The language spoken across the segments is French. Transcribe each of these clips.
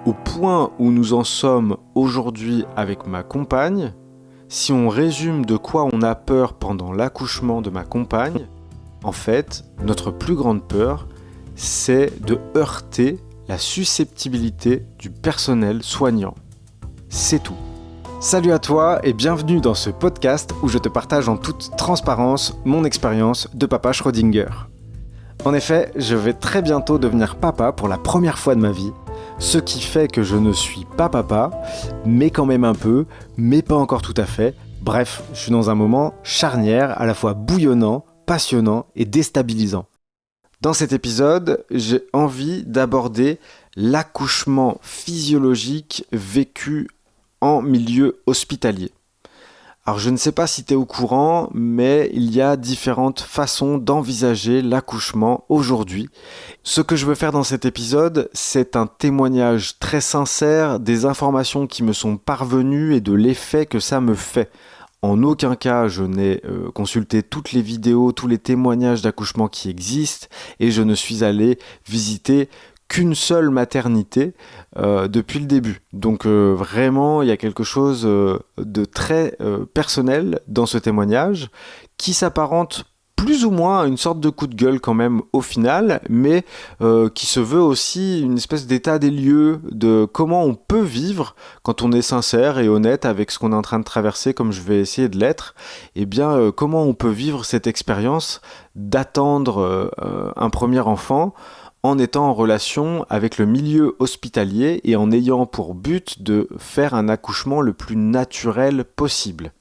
au point où nous en sommes aujourd'hui avec ma compagne, si on résume de quoi on a peur pendant l'accouchement de ma compagne, en fait, notre plus grande peur, c'est de heurter la susceptibilité du personnel soignant. C'est tout. Salut à toi et bienvenue dans ce podcast où je te partage en toute transparence mon expérience de papa Schrödinger. En effet, je vais très bientôt devenir papa pour la première fois de ma vie, ce qui fait que je ne suis pas papa, mais quand même un peu, mais pas encore tout à fait. Bref, je suis dans un moment charnière, à la fois bouillonnant, passionnant et déstabilisant. Dans cet épisode, j'ai envie d'aborder l'accouchement physiologique vécu en milieu hospitalier. Alors je ne sais pas si tu es au courant, mais il y a différentes façons d'envisager l'accouchement aujourd'hui. Ce que je veux faire dans cet épisode, c'est un témoignage très sincère des informations qui me sont parvenues et de l'effet que ça me fait. En aucun cas, je n'ai consulté toutes les vidéos, tous les témoignages d'accouchement qui existent et je ne suis allé visiter qu'une seule maternité depuis le début. Donc vraiment, il y a quelque chose de très personnel dans ce témoignage qui s'apparente plus ou moins à une sorte de coup de gueule quand même au final, mais qui se veut aussi une espèce d'état des lieux de comment on peut vivre quand on est sincère et honnête avec ce qu'on est en train de traverser, comme je vais essayer de l'être, et bien comment on peut vivre cette expérience d'attendre un premier enfant en étant en relation avec le milieu hospitalier et en ayant pour but de faire un accouchement le plus naturel possible.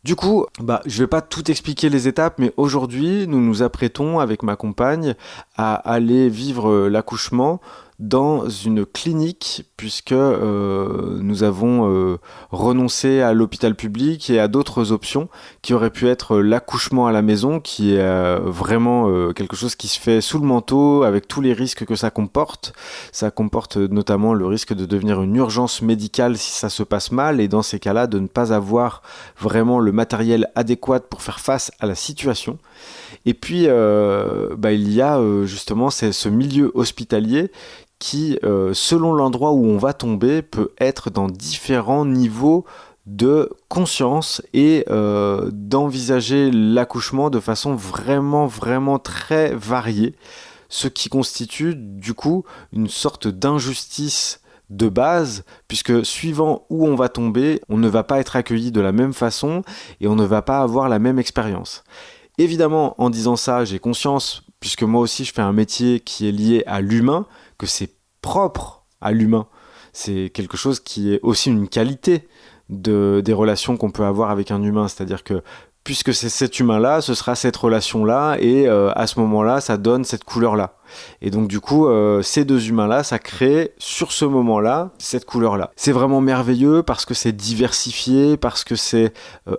Du coup, je vais pas tout expliquer les étapes, mais aujourd'hui, nous nous apprêtons avec ma compagne à aller vivre l'accouchement dans une clinique puisque nous avons renoncé à l'hôpital public et à d'autres options qui auraient pu être l'accouchement à la maison qui est vraiment quelque chose qui se fait sous le manteau avec tous les risques que ça comporte. Ça comporte notamment le risque de devenir une urgence médicale si ça se passe mal et dans ces cas-là de ne pas avoir vraiment le matériel adéquat pour faire face à la situation. Et puis il y a justement ce milieu hospitalier qui, selon l'endroit où on va tomber, peut être dans différents niveaux de conscience et d'envisager l'accouchement de façon vraiment très variée, ce qui constitue du coup une sorte d'injustice de base, puisque suivant où on va tomber, on ne va pas être accueilli de la même façon et on ne va pas avoir la même expérience. Évidemment, en disant ça, j'ai conscience, puisque moi aussi je fais un métier qui est lié à l'humain, que c'est propre à l'humain. C'est quelque chose qui est aussi une qualité des relations qu'on peut avoir avec un humain. C'est-à-dire que puisque c'est cet humain-là, ce sera cette relation-là, et à ce moment-là, ça donne cette couleur-là. Et donc du coup, ces deux humains-là, ça crée sur ce moment-là cette couleur-là. C'est vraiment merveilleux parce que c'est diversifié, parce que c'est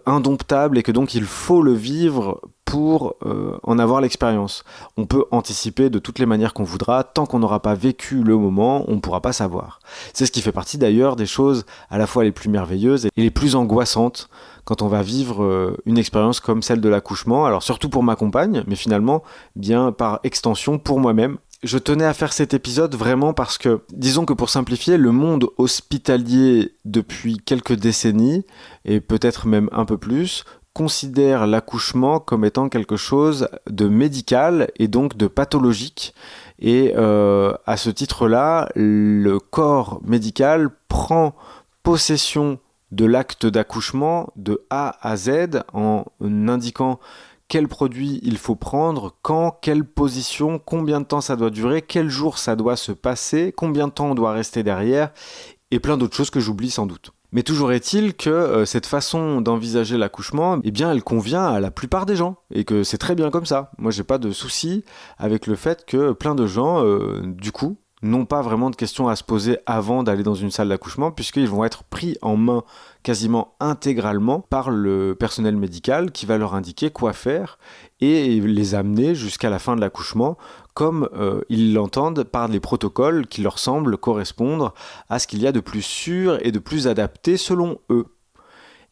indomptable et que donc il faut le vivre pour en avoir l'expérience. On peut anticiper de toutes les manières qu'on voudra, tant qu'on n'aura pas vécu le moment, on ne pourra pas savoir. C'est ce qui fait partie d'ailleurs des choses à la fois les plus merveilleuses et les plus angoissantes quand on va vivre une expérience comme celle de l'accouchement, alors surtout pour ma compagne, mais finalement, bien par extension pour moi-même. Je tenais à faire cet épisode vraiment parce que, disons que pour simplifier, le monde hospitalier depuis quelques décennies, et peut-être même un peu plus, considère l'accouchement comme étant quelque chose de médical et donc de pathologique. Et à ce titre-là, le corps médical prend possession de l'acte d'accouchement de A à Z en indiquant quel produit il faut prendre, quand, quelle position, combien de temps ça doit durer, quel jour ça doit se passer, combien de temps on doit rester derrière, et plein d'autres choses que j'oublie sans doute. Mais toujours est-il que cette façon d'envisager l'accouchement, eh bien, elle convient à la plupart des gens, et que c'est très bien comme ça. Moi, j'ai pas de souci avec le fait que plein de gens, du coup, n'ont pas vraiment de questions à se poser avant d'aller dans une salle d'accouchement, puisqu'ils vont être pris en main quasiment intégralement par le personnel médical qui va leur indiquer quoi faire et les amener jusqu'à la fin de l'accouchement comme ils l'entendent par les protocoles qui leur semblent correspondre à ce qu'il y a de plus sûr et de plus adapté selon eux.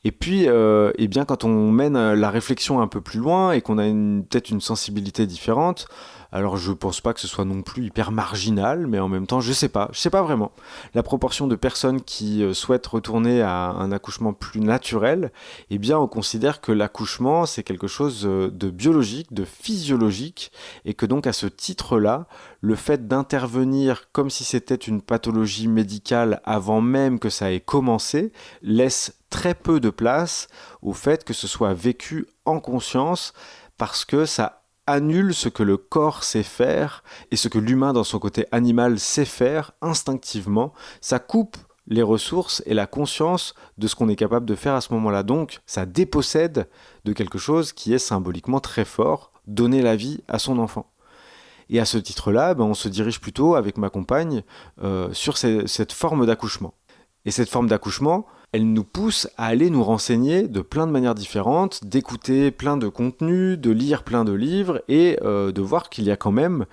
Et puis, eh bien, quand on mène la réflexion un peu plus loin et qu'on a peut-être une sensibilité différente, Alors je pense pas que ce soit non plus hyper marginal, mais en même temps je sais pas vraiment. La proportion de personnes qui souhaitent retourner à un accouchement plus naturel, eh bien on considère que l'accouchement c'est quelque chose de biologique, de physiologique, et que donc à ce titre-là, le fait d'intervenir comme si c'était une pathologie médicale avant même que ça ait commencé, laisse très peu de place au fait que ce soit vécu en conscience, parce que ça annule ce que le corps sait faire et ce que l'humain dans son côté animal sait faire instinctivement. Ça coupe les ressources et la conscience de ce qu'on est capable de faire à ce moment-là. Donc ça dépossède de quelque chose qui est symboliquement très fort, donner la vie à son enfant. Et à ce titre-là, on se dirige plutôt avec ma compagne sur cette forme d'accouchement. Et cette forme d'accouchement, elle nous pousse à aller nous renseigner de plein de manières différentes, d'écouter plein de contenus, de lire plein de livres et de voir qu'il y a quand même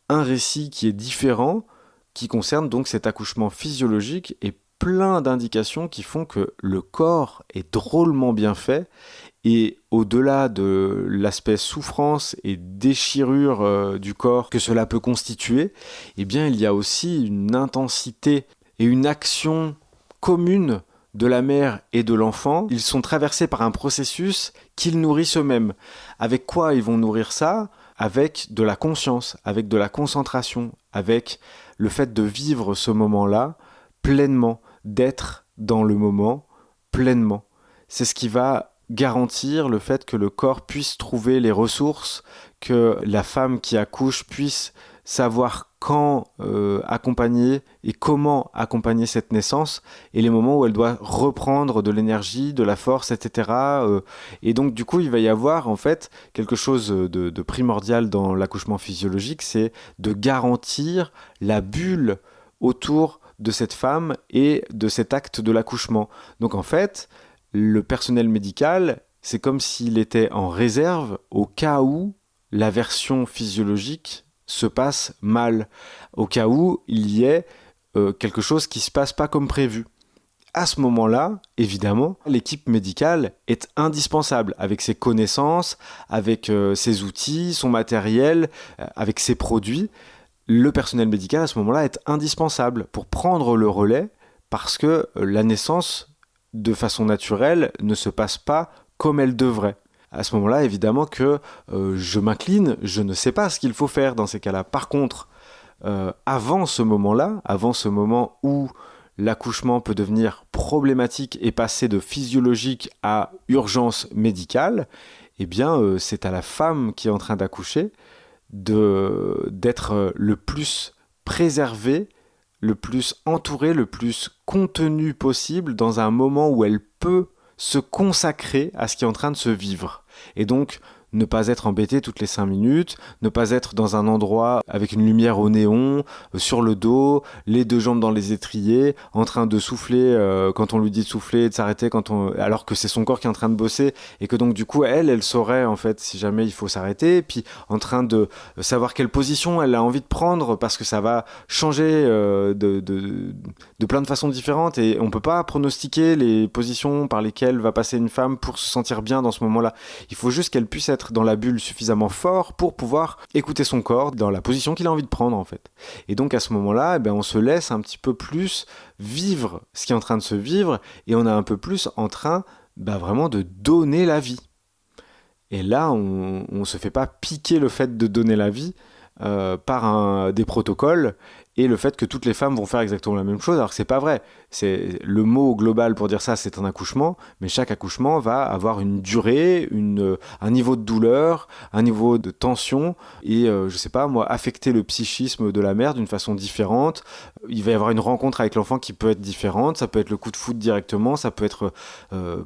un récit qui est différent, qui concerne donc cet accouchement physiologique et plein d'indications qui font que le corps est drôlement bien fait. Et au-delà de l'aspect souffrance et déchirure du corps que cela peut constituer, eh bien il y a aussi une intensité et une action commune de la mère et de l'enfant. Ils sont traversés par un processus qu'ils nourrissent eux-mêmes. Avec quoi ils vont nourrir ça ? Avec de la conscience, avec de la concentration, avec le fait de vivre ce moment-là pleinement, d'être dans le moment pleinement. C'est ce qui va garantir le fait que le corps puisse trouver les ressources, que la femme qui accouche puisse savoir quand accompagner et comment accompagner cette naissance et les moments où elle doit reprendre de l'énergie, de la force, etc. Et donc du coup il va y avoir en fait quelque chose de primordial dans l'accouchement physiologique, c'est de garantir la bulle autour de cette femme et de cet acte de l'accouchement. Donc en fait, le personnel médical, c'est comme s'il était en réserve au cas où la version physiologique se passe mal, au cas où il y ait quelque chose qui ne se passe pas comme prévu. À ce moment-là, évidemment, l'équipe médicale est indispensable avec ses connaissances, avec ses outils, son matériel, avec ses produits. Le personnel médical, à ce moment-là, est indispensable pour prendre le relais parce que la naissance, de façon naturelle, ne se passe pas comme elle devrait. À ce moment-là, évidemment que je m'incline, je ne sais pas ce qu'il faut faire dans ces cas-là. Par contre, avant ce moment-là, avant ce moment où l'accouchement peut devenir problématique et passer de physiologique à urgence médicale, eh bien, c'est à la femme qui est en train d'accoucher d'être le plus préservée, le plus entourée, le plus contenue possible dans un moment où elle peut se consacrer à ce qui est en train de se vivre. Et donc, ne pas être embêté toutes les 5 minutes, ne pas être dans un endroit avec une lumière au néon, sur le dos, les 2 jambes dans les étriers, en train de souffler quand on lui dit de souffler, de s'arrêter alors que c'est son corps qui est en train de bosser et que donc du coup elle saurait en fait si jamais il faut s'arrêter, et puis en train de savoir quelle position elle a envie de prendre parce que ça va changer de plein de façons différentes et on peut pas pronostiquer les positions par lesquelles va passer une femme pour se sentir bien dans ce moment-là. Il faut juste qu'elle puisse être dans la bulle suffisamment fort pour pouvoir écouter son corps dans la position qu'il a envie de prendre en fait. Et donc à ce moment-là, on se laisse un petit peu plus vivre ce qui est en train de se vivre et on est un peu plus en train vraiment de donner la vie. Et là, on se fait pas piquer le fait de donner la vie par des protocoles et le fait que toutes les femmes vont faire exactement la même chose, alors que c'est pas vrai. C'est le mot global pour dire ça, c'est un accouchement, mais chaque accouchement va avoir une durée, un niveau de douleur, un niveau de tension, et je sais pas moi, affecter le psychisme de la mère d'une façon différente. Il va y avoir une rencontre avec l'enfant qui peut être différente, ça peut être le coup de foudre directement, ça peut être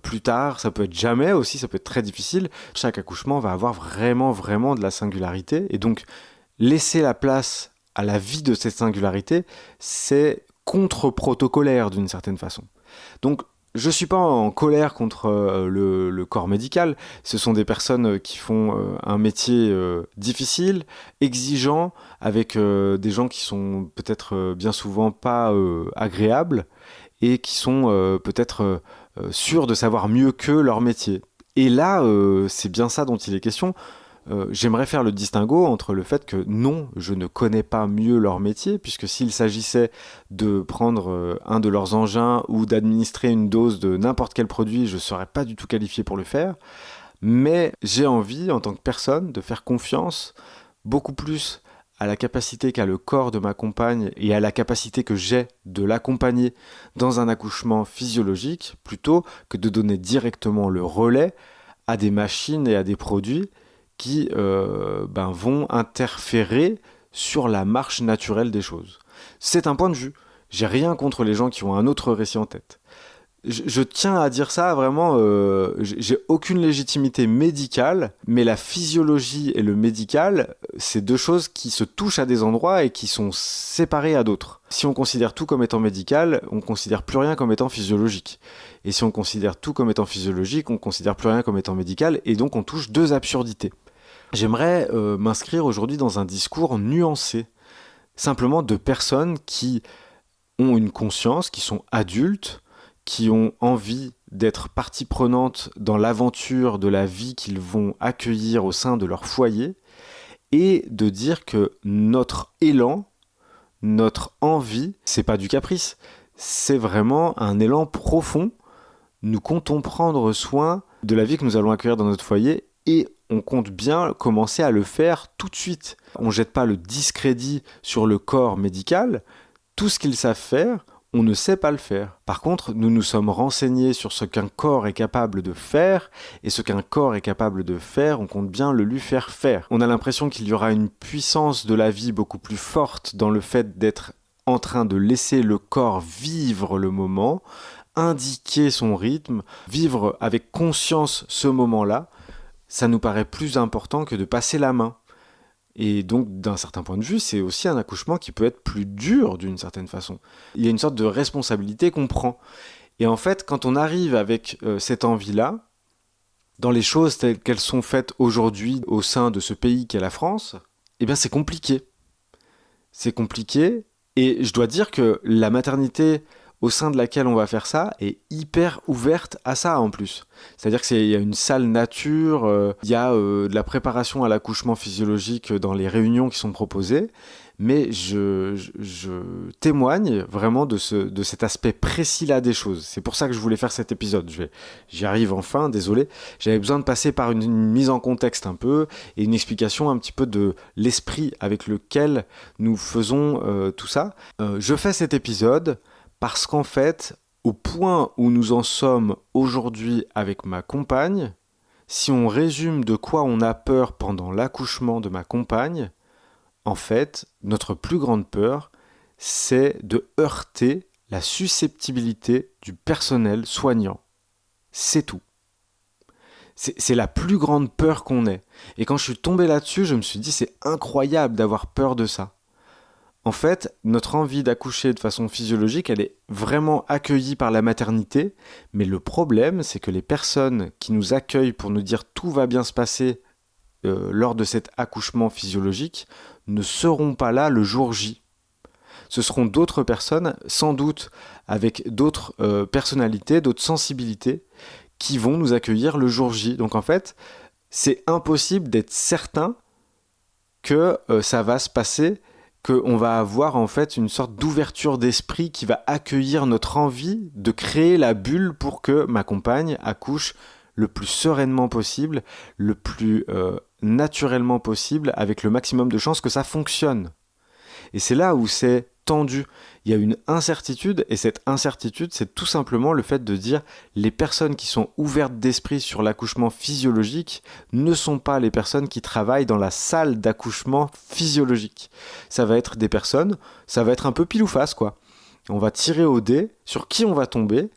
plus tard, ça peut être jamais aussi, ça peut être très difficile. Chaque accouchement va avoir vraiment, vraiment de la singularité, et donc laisser la place à la vie de cette singularité, c'est contre-protocolaire d'une certaine façon. Donc, je ne suis pas en colère contre le corps médical. Ce sont des personnes qui font un métier difficile, exigeant, avec des gens qui sont peut-être bien souvent pas agréables et qui sont peut-être sûrs de savoir mieux qu'eux leur métier. Et là, c'est bien ça dont il est question. j'aimerais faire le distinguo entre le fait que non, je ne connais pas mieux leur métier, puisque s'il s'agissait de prendre un de leurs engins ou d'administrer une dose de n'importe quel produit, je ne serais pas du tout qualifié pour le faire. Mais j'ai envie, en tant que personne, de faire confiance beaucoup plus à la capacité qu'a le corps de ma compagne et à la capacité que j'ai de l'accompagner dans un accouchement physiologique, plutôt que de donner directement le relais à des machines et à des produits qui vont interférer sur la marche naturelle des choses. C'est un point de vue. J'ai rien contre les gens qui ont un autre récit en tête. Je tiens à dire ça vraiment, j'ai aucune légitimité médicale, mais la physiologie et le médical, c'est deux choses qui se touchent à des endroits et qui sont séparées à d'autres. Si on considère tout comme étant médical, on considère plus rien comme étant physiologique. Et si on considère tout comme étant physiologique, on considère plus rien comme étant médical, et donc on touche deux absurdités. J'aimerais m'inscrire aujourd'hui dans un discours nuancé, simplement de personnes qui ont une conscience, qui sont adultes, qui ont envie d'être partie prenante dans l'aventure de la vie qu'ils vont accueillir au sein de leur foyer, et de dire que notre élan, notre envie, c'est pas du caprice, c'est vraiment un élan profond. Nous comptons prendre soin de la vie que nous allons accueillir dans notre foyer, et on compte bien commencer à le faire tout de suite. On ne jette pas le discrédit sur le corps médical. Tout ce qu'ils savent faire, on ne sait pas le faire. Par contre, nous nous sommes renseignés sur ce qu'un corps est capable de faire, et ce qu'un corps est capable de faire, on compte bien le lui faire faire. On a l'impression qu'il y aura une puissance de la vie beaucoup plus forte dans le fait d'être en train de laisser le corps vivre le moment, indiquer son rythme, vivre avec conscience ce moment-là. Ça nous paraît plus important que de passer la main. Et donc, d'un certain point de vue, c'est aussi un accouchement qui peut être plus dur d'une certaine façon. Il y a une sorte de responsabilité qu'on prend. Et en fait, quand on arrive avec cette envie-là, dans les choses telles qu'elles sont faites aujourd'hui au sein de ce pays qu'est la France, eh bien c'est compliqué. C'est compliqué, et je dois dire que la maternité au sein de laquelle on va faire ça est hyper ouverte à ça en plus. C'est-à-dire qu'il y a une salle nature, il y a de la préparation à l'accouchement physiologique dans les réunions qui sont proposées, mais je témoigne vraiment de cet aspect précis-là des choses. C'est pour ça que je voulais faire cet épisode. J'y arrive enfin, désolé. J'avais besoin de passer par une mise en contexte un peu, et une explication un petit peu de l'esprit avec lequel nous faisons tout ça. Je fais cet épisode parce qu'en fait, au point où nous en sommes aujourd'hui avec ma compagne, si on résume de quoi on a peur pendant l'accouchement de ma compagne, en fait, notre plus grande peur, c'est de heurter la susceptibilité du personnel soignant. C'est tout. C'est la plus grande peur qu'on ait. Et quand je suis tombé là-dessus, je me suis dit, c'est incroyable d'avoir peur de ça. En fait, notre envie d'accoucher de façon physiologique, elle est vraiment accueillie par la maternité, mais le problème, c'est que les personnes qui nous accueillent pour nous dire tout va bien se passer lors de cet accouchement physiologique ne seront pas là le jour J. Ce seront d'autres personnes, sans doute avec d'autres personnalités, d'autres sensibilités, qui vont nous accueillir le jour J. Donc en fait, c'est impossible d'être certain que ça va se passer, qu'on va avoir en fait une sorte d'ouverture d'esprit qui va accueillir notre envie de créer la bulle pour que ma compagne accouche le plus sereinement possible, le plus naturellement possible, avec le maximum de chances que ça fonctionne. Et c'est là où c'est tendu. Il y a une incertitude, et cette incertitude, c'est tout simplement le fait de dire les personnes qui sont ouvertes d'esprit sur l'accouchement physiologique ne sont pas les personnes qui travaillent dans la salle d'accouchement physiologique. Ça va être des personnes, ça va être un peu pile ou face, quoi. On va tirer au dé sur qui on va tomber,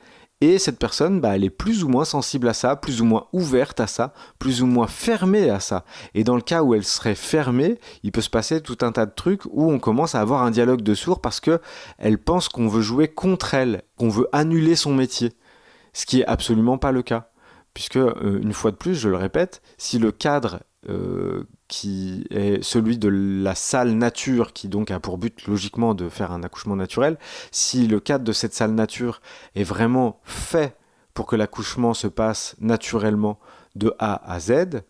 et cette personne, elle est plus ou moins sensible à ça, plus ou moins ouverte à ça, plus ou moins fermée à ça. Et dans le cas où elle serait fermée, il peut se passer tout un tas de trucs où on commence à avoir un dialogue de sourds parce qu'elle pense qu'on veut jouer contre elle, qu'on veut annuler son métier. Ce qui est absolument pas le cas. Puisque, une fois de plus, je le répète, si le cadre qui est celui de la salle nature, qui donc a pour but logiquement de faire un accouchement naturel, si le cadre de cette salle nature est vraiment fait pour que l'accouchement se passe naturellement de A à Z,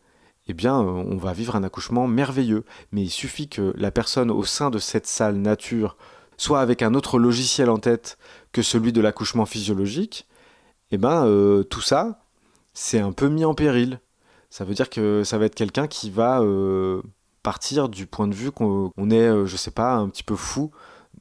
eh bien, on va vivre un accouchement merveilleux. Mais il suffit que la personne au sein de cette salle nature soit avec un autre logiciel en tête que celui de l'accouchement physiologique, eh ben, tout ça, c'est un peu mis en péril. Ça veut dire que ça va être quelqu'un qui va partir du point de vue qu'on est, je sais pas, un petit peu fou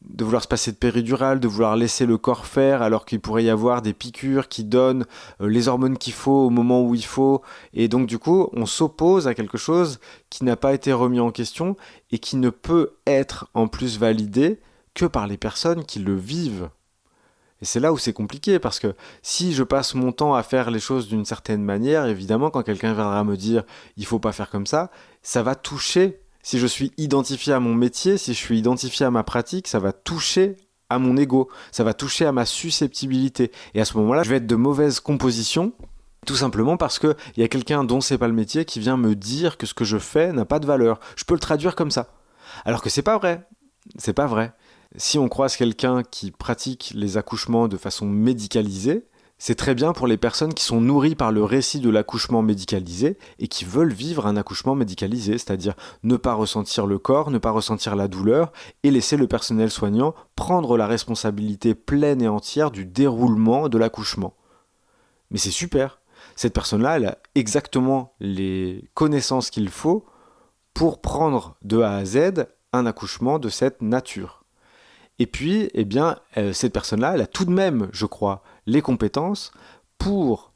de vouloir se passer de péridurale, de vouloir laisser le corps faire alors qu'il pourrait y avoir des piqûres qui donnent les hormones qu'il faut au moment où il faut. Et donc du coup, on s'oppose à quelque chose qui n'a pas été remis en question et qui ne peut être en plus validé que par les personnes qui le vivent. Et c'est là où c'est compliqué, parce que si je passe mon temps à faire les choses d'une certaine manière, évidemment, quand quelqu'un viendra me dire il faut pas faire comme ça va toucher. Si je suis identifié à mon métier, si je suis identifié à ma pratique, ça va toucher à mon ego, ça va toucher à ma susceptibilité. Et à ce moment-là, je vais être de mauvaise composition, tout simplement parce qu'il y a quelqu'un dont c'est pas le métier qui vient me dire que ce que je fais n'a pas de valeur. Je peux le traduire comme ça. Alors que c'est pas vrai. C'est pas vrai. Si on croise quelqu'un qui pratique les accouchements de façon médicalisée, c'est très bien pour les personnes qui sont nourries par le récit de l'accouchement médicalisé et qui veulent vivre un accouchement médicalisé, c'est-à-dire ne pas ressentir le corps, ne pas ressentir la douleur et laisser le personnel soignant prendre la responsabilité pleine et entière du déroulement de l'accouchement. Mais c'est super. Cette personne-là, elle a exactement les connaissances qu'il faut pour prendre de A à Z un accouchement de cette nature. Et puis, eh bien, cette personne-là, elle a tout de même, je crois, les compétences pour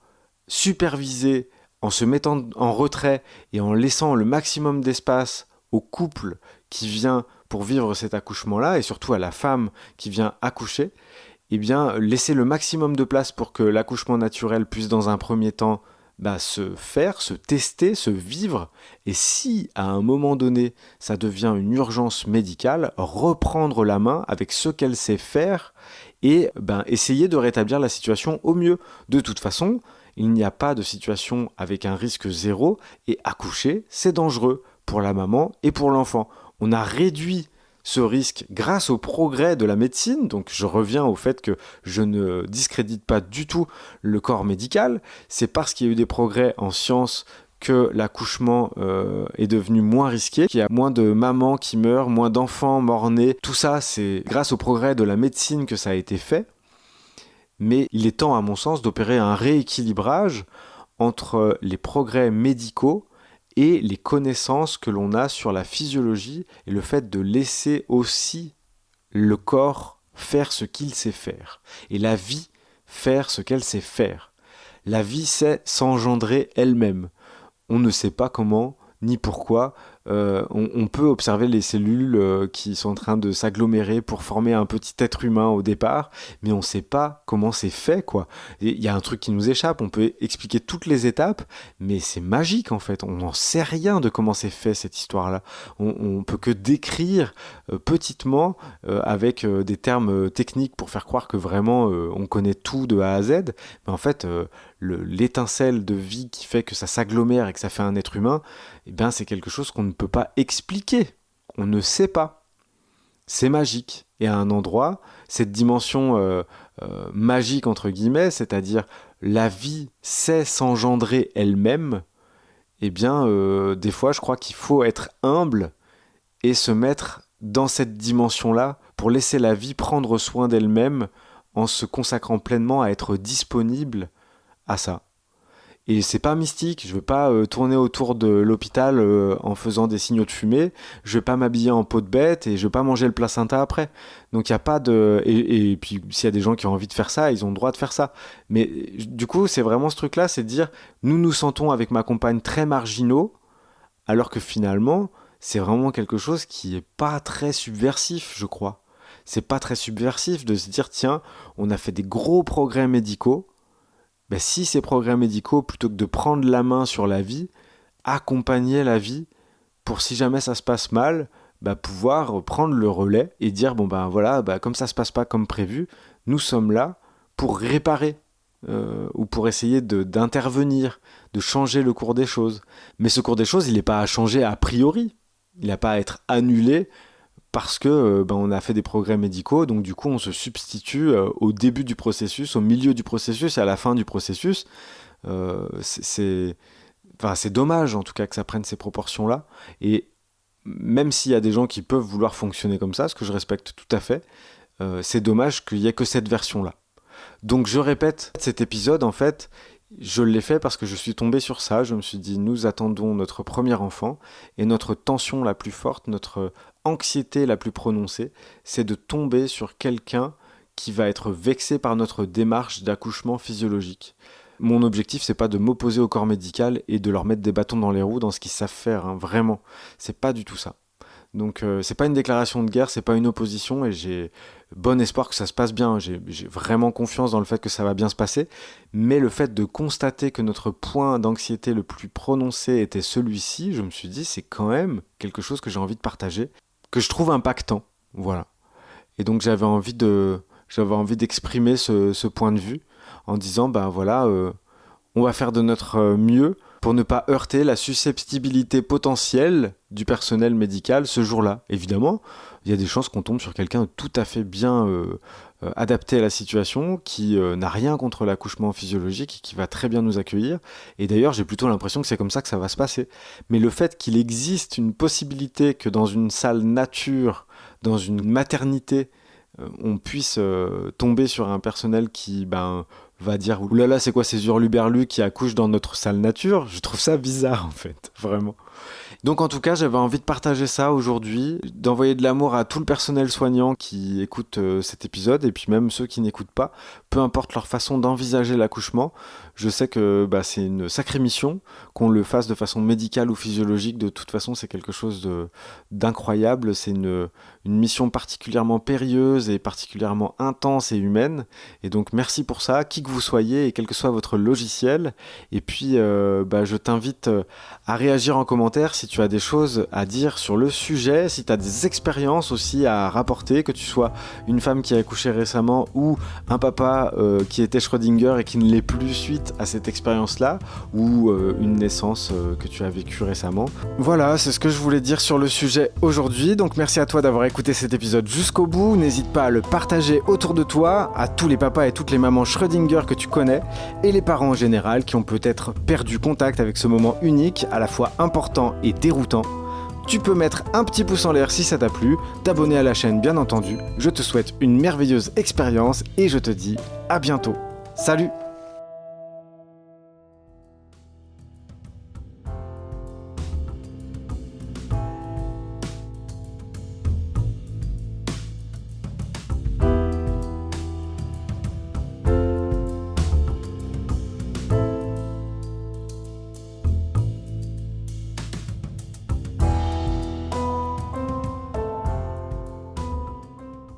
superviser en se mettant en retrait et en laissant le maximum d'espace au couple qui vient pour vivre cet accouchement-là, et surtout à la femme qui vient accoucher, eh bien, laisser le maximum de place pour que l'accouchement naturel puisse, dans un premier temps, se faire, se tester, se vivre, et si à un moment donné ça devient une urgence médicale, reprendre la main avec ce qu'elle sait faire et essayer de rétablir la situation au mieux. De toute façon, il n'y a pas de situation avec un risque zéro, et accoucher, c'est dangereux pour la maman et pour l'enfant. On a réduit ce risque grâce au progrès de la médecine, donc je reviens au fait que je ne discrédite pas du tout le corps médical, c'est parce qu'il y a eu des progrès en sciences que l'accouchement est devenu moins risqué, qu'il y a moins de mamans qui meurent, moins d'enfants morts-nés, tout ça c'est grâce au progrès de la médecine que ça a été fait, mais il est temps à mon sens d'opérer un rééquilibrage entre les progrès médicaux et les connaissances que l'on a sur la physiologie et le fait de laisser aussi le corps faire ce qu'il sait faire et la vie faire ce qu'elle sait faire. La vie sait s'engendrer elle-même. On ne sait pas comment ni pourquoi. On peut observer les cellules qui sont en train de s'agglomérer pour former un petit être humain au départ, mais on ne sait pas comment c'est fait, quoi. Il y a un truc qui nous échappe, on peut expliquer toutes les étapes, mais c'est magique en fait, on n'en sait rien de comment c'est fait cette histoire-là. On peut que décrire petitement avec des termes techniques pour faire croire que vraiment on connaît tout de A à Z, mais en fait l'étincelle de vie qui fait que ça s'agglomère et que ça fait un être humain, eh bien, c'est quelque chose qu'on ne peut pas expliquer. On ne sait pas. C'est magique. Et à un endroit, cette dimension magique, entre guillemets, c'est-à-dire la vie sait s'engendrer elle-même, eh bien, des fois, je crois qu'il faut être humble et se mettre dans cette dimension-là pour laisser la vie prendre soin d'elle-même en se consacrant pleinement à être disponible à ça. Et c'est pas mystique, je veux pas tourner autour de l'hôpital en faisant des signaux de fumée, je vais pas m'habiller en peau de bête et je vais pas manger le placenta après. Donc il y a pas de... Et puis s'il y a des gens qui ont envie de faire ça, ils ont le droit de faire ça. Mais du coup, c'est vraiment ce truc-là, c'est de dire, nous nous sentons avec ma compagne très marginaux, alors que finalement, c'est vraiment quelque chose qui est pas très subversif, je crois. C'est pas très subversif de se dire, tiens, on a fait des gros progrès médicaux, si ces progrès médicaux, plutôt que de prendre la main sur la vie, accompagner la vie pour si jamais ça se passe mal, pouvoir prendre le relais et dire comme ça se passe pas comme prévu, nous sommes là pour réparer ou pour essayer d'intervenir, de changer le cours des choses. Mais ce cours des choses, il n'est pas à changer a priori, il n'a pas à être annulé parce que on a fait des progrès médicaux, donc du coup on se substitue au début du processus, au milieu du processus et à la fin du processus. Enfin, c'est dommage en tout cas que ça prenne ces proportions-là. Et même s'il y a des gens qui peuvent vouloir fonctionner comme ça, ce que je respecte tout à fait, c'est dommage qu'il n'y ait que cette version-là. Donc je répète, cet épisode, en fait, je l'ai fait parce que je suis tombé sur ça. Je me suis dit, nous attendons notre premier enfant et notre tension la plus forte, notre anxiété la plus prononcée, c'est de tomber sur quelqu'un qui va être vexé par notre démarche d'accouchement physiologique. Mon objectif, c'est pas de m'opposer au corps médical et de leur mettre des bâtons dans les roues dans ce qu'ils savent faire, hein, vraiment. C'est pas du tout ça. Donc c'est pas une déclaration de guerre, c'est pas une opposition et j'ai bon espoir que ça se passe bien. J'ai vraiment confiance dans le fait que ça va bien se passer. Mais le fait de constater que notre point d'anxiété le plus prononcé était celui-ci, je me suis dit c'est quand même quelque chose que j'ai envie de partager, que je trouve impactant. Voilà. Et donc j'avais envie d'exprimer ce point de vue en disant ben voilà, on va faire de notre mieux pour ne pas heurter la susceptibilité potentielle du personnel médical ce jour-là. Évidemment, il y a des chances qu'on tombe sur quelqu'un tout à fait bien adapté à la situation, qui n'a rien contre l'accouchement physiologique et qui va très bien nous accueillir. Et d'ailleurs, j'ai plutôt l'impression que c'est comme ça que ça va se passer. Mais le fait qu'il existe une possibilité que dans une salle nature, dans une maternité, on puisse tomber sur un personnel qui va dire oulala, c'est quoi ces hurluberlus qui accouchent dans notre salle nature, je trouve ça bizarre en fait, vraiment. Donc en tout cas, j'avais envie de partager ça aujourd'hui, d'envoyer de l'amour à tout le personnel soignant qui écoute cet épisode, et puis même ceux qui n'écoutent pas, peu importe leur façon d'envisager l'accouchement. Je sais que c'est une sacrée mission, qu'on le fasse de façon médicale ou physiologique, de toute façon c'est quelque chose d'incroyable, c'est une mission particulièrement périlleuse et particulièrement intense et humaine, et donc merci pour ça, qui que vous soyez et quel que soit votre logiciel. Et puis je t'invite à réagir en commentaire si tu as des choses à dire sur le sujet, si tu as des expériences aussi à rapporter, que tu sois une femme qui a accouché récemment ou un papa qui était Schrödinger et qui ne l'est plus suite à cette expérience-là, ou une naissance que tu as vécue récemment. Voilà, c'est ce que je voulais dire sur le sujet aujourd'hui. Donc merci à toi d'avoir écouté cet épisode jusqu'au bout. N'hésite pas à le partager autour de toi, à tous les papas et toutes les mamans Schrödinger que tu connais, et les parents en général qui ont peut-être perdu contact avec ce moment unique, à la fois important et déroutant. Tu peux mettre un petit pouce en l'air si ça t'a plu, t'abonner à la chaîne bien entendu. Je te souhaite une merveilleuse expérience et je te dis à bientôt. Salut!